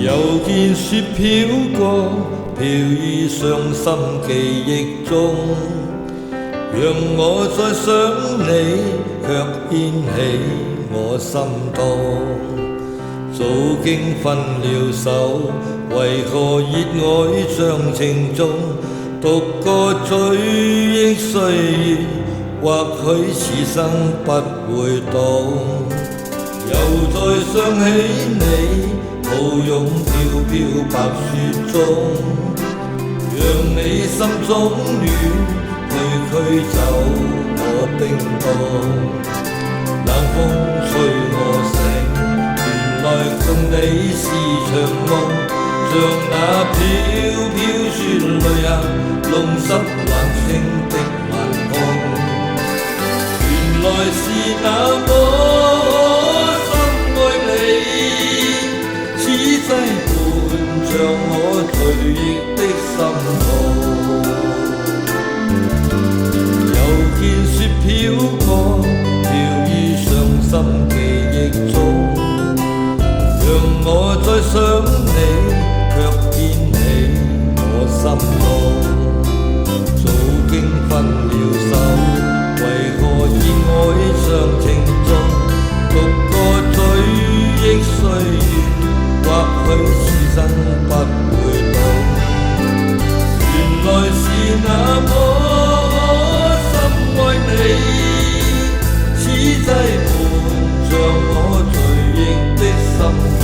又見雪飄過，飄於傷心記憶中，讓我再想你，卻牽起我心痛。早經分了手，為何熱愛像情中，獨個追憶歲月，或許此生不會懂。又再想起你，抱擁飄飄白雪中，讓你心中暖，驅走我冰凍。冷風吹我醒，原來共你是場夢，像那飄飄雪淚下弄濕冷清的晚空。原來是那麼擠伴着我隨憶的心痛，又見雪飄過，飄於傷心記憶中，讓我再想你，卻牽起我心痛。早經分了手，為何熱愛像情中，獨個追憶歲月，或許此生不會懂。原來是那麼深愛你，此際伴着我隨憶的心痛。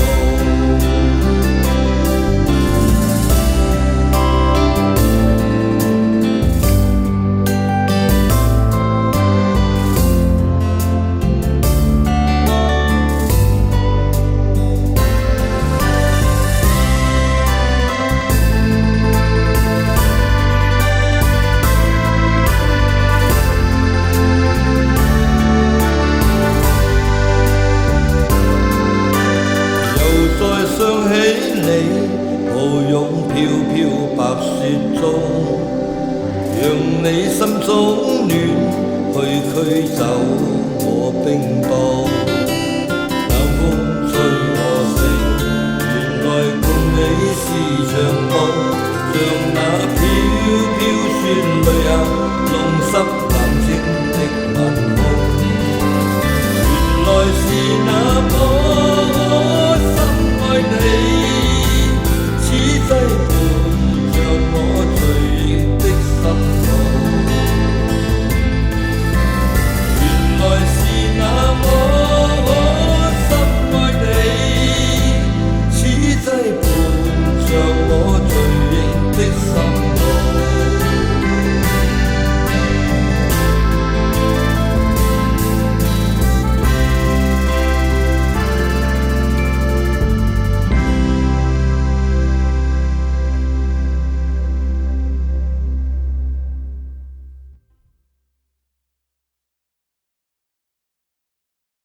想起你，抱擁飄飄白雪中，讓你心中暖，驅走我冰凍。